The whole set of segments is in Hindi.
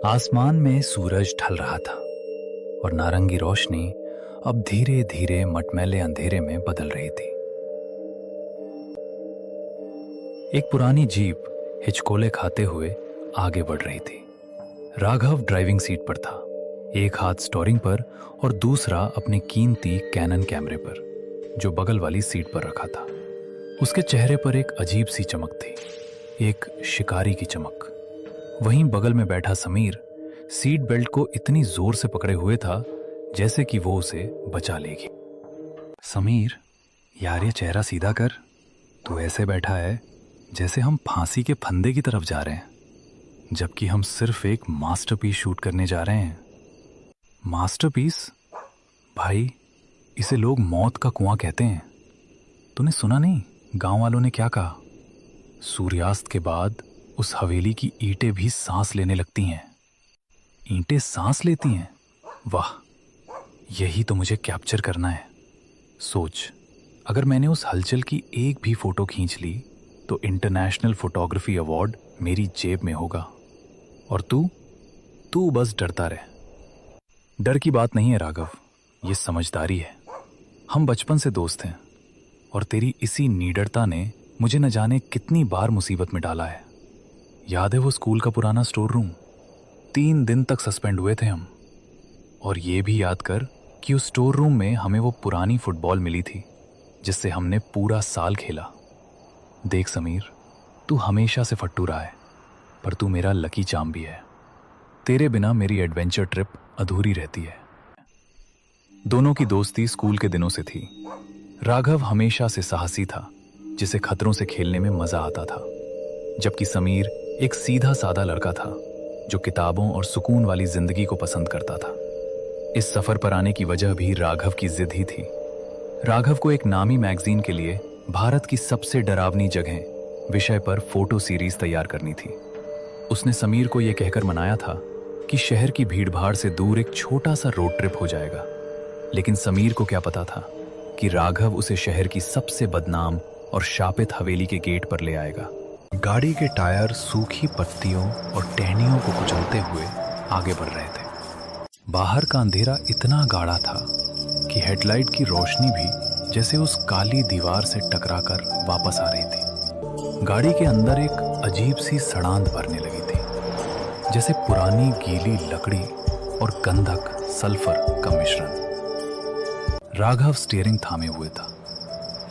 आसमान में सूरज ढल रहा था और नारंगी रोशनी अब धीरे धीरे मटमैले अंधेरे में बदल रही थी। एक पुरानी जीप हिचकोले खाते हुए आगे बढ़ रही थी। राघव ड्राइविंग सीट पर था, एक हाथ स्टीयरिंग पर और दूसरा अपने कीमती कैनन कैमरे पर, जो बगल वाली सीट पर रखा था। उसके चेहरे पर एक अजीब सी चमक थी, एक शिकारी की चमक। वहीं बगल में बैठा समीर सीट बेल्ट को इतनी जोर से पकड़े हुए था जैसे कि वो उसे बचा लेगी। समीर, यार ये चेहरा सीधा कर। तू ऐसे बैठा है जैसे हम फांसी के फंदे की तरफ जा रहे हैं, जबकि हम सिर्फ एक मास्टरपीस शूट करने जा रहे हैं। मास्टरपीस? भाई, इसे लोग मौत का कुआं कहते हैं। तूने सुना नहीं गांव वालों ने क्या कहा? सूर्यास्त के बाद उस हवेली की ईंटें भी सांस लेने लगती हैं। ईंटें सांस लेती हैं? वाह, यही तो मुझे कैप्चर करना है। सोच, अगर मैंने उस हलचल की एक भी फोटो खींच ली तो इंटरनेशनल फोटोग्राफी अवार्ड मेरी जेब में होगा। और तू बस डरता रहे। डर की बात नहीं है राघव, ये समझदारी है। हम बचपन से दोस्त हैं और तेरी इसी निडरता ने मुझे न जाने कितनी बार मुसीबत में डाला है। याद है वो स्कूल का पुराना स्टोर रूम? 3 दिन तक सस्पेंड हुए थे हम। और ये भी याद कर कि उस स्टोर रूम में हमें वो पुरानी फुटबॉल मिली थी जिससे हमने पूरा साल खेला। देख समीर, तू हमेशा से फट्टू रहा है, पर तू मेरा लकी चार्म भी है। तेरे बिना मेरी एडवेंचर ट्रिप अधूरी रहती है। दोनों की दोस्ती स्कूल के दिनों से थी। राघव हमेशा से साहसी था, जिसे खतरों से खेलने में मजा आता था, जबकि समीर एक सीधा साधा लड़का था जो किताबों और सुकून वाली जिंदगी को पसंद करता था। इस सफर पर आने की वजह भी राघव की जिद ही थी। राघव को एक नामी मैगजीन के लिए भारत की सबसे डरावनी जगह विषय पर फोटो सीरीज तैयार करनी थी। उसने समीर को यह कहकर मनाया था कि शहर की भीड़भाड़ से दूर एक छोटा सा रोड ट्रिप हो जाएगा, लेकिन समीर को क्या पता था कि राघव उसे शहर की सबसे बदनाम और शापित हवेली के गेट पर ले आएगा। गाड़ी के टायर सूखी पत्तियों और टहनियों को कुचलते हुए आगे बढ़ रहे थे। बाहर का अंधेरा इतना गाढ़ा था कि हेडलाइट की रोशनी भी जैसे उस काली दीवार से टकराकर वापस आ रही थी। गाड़ी के अंदर एक अजीब सी सड़ांध भरने लगी थी, जैसे पुरानी गीली लकड़ी और गंधक सल्फर का मिश्रण। राघव स्टीयरिंग थामे हुए था,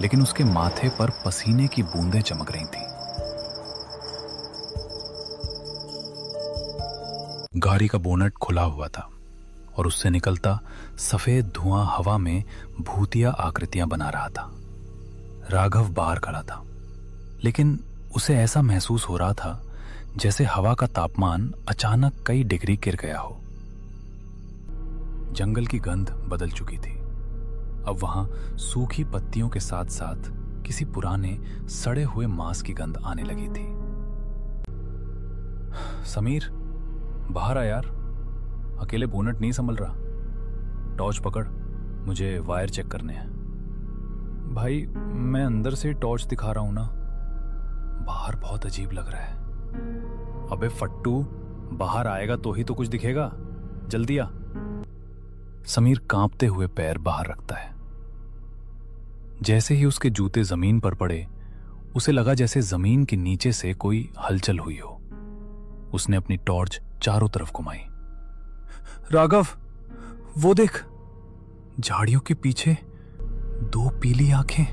लेकिन उसके माथे पर पसीने की बूंदें चमक रही थीं। गाड़ी का बोनट खुला हुआ था और उससे निकलता सफेद धुआं हवा में भूतिया आकृतियां बना रहा था। राघव बाहर खड़ा था, लेकिन उसे ऐसा महसूस हो रहा था जैसे हवा का तापमान अचानक कई डिग्री गिर गया हो। जंगल की गंध बदल चुकी थी। अब वहां सूखी पत्तियों के साथ साथ किसी पुराने सड़े हुए मांस की गंध आने लगी थी। समीर, बाहर आ यार, अकेले बोनट नहीं संभल रहा। टॉर्च पकड़, मुझे वायर चेक करने हैं। भाई, मैं अंदर से टॉर्च दिखा रहा हूं ना। बाहर बहुत अजीब लग रहा है। अबे फट्टू, बाहर आएगा तो ही तो कुछ दिखेगा। जल्दी आ। समीर कांपते हुए पैर बाहर रखता है। जैसे ही उसके जूते जमीन पर पड़े, उसे लगा जैसे जमीन के नीचे से कोई हलचल हुई हो। उसने अपनी टॉर्च चारों तरफ घुमाई। राघव, वो देख, झाड़ियों के पीछे 2 पीली आंखें,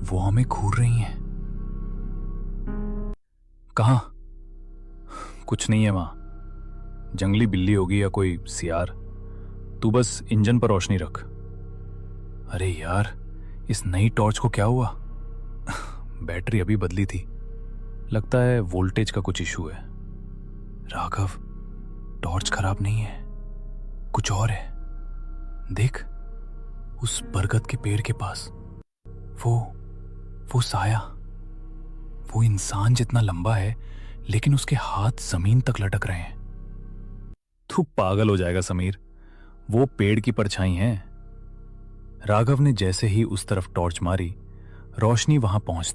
वो हमें घूर रही हैं। कहां? कुछ नहीं है वहां, जंगली बिल्ली होगी या कोई सियार। तू बस इंजन पर रोशनी रख। अरे यार, इस नई टॉर्च को क्या हुआ? बैटरी अभी बदली थी, लगता है वोल्टेज का कुछ इशू है। राघव, टॉर्च खराब नहीं है, कुछ और है। देख, उस बरगद के पेड़ के पास वो साया, वो इंसान जितना लंबा है, लेकिन उसके हाथ जमीन तक लटक रहे हैं। तू पागल हो जाएगा समीर, वो पेड़ की परछाई है। राघव ने जैसे ही उस तरफ टॉर्च मारी, रोशनी वहां पहुंच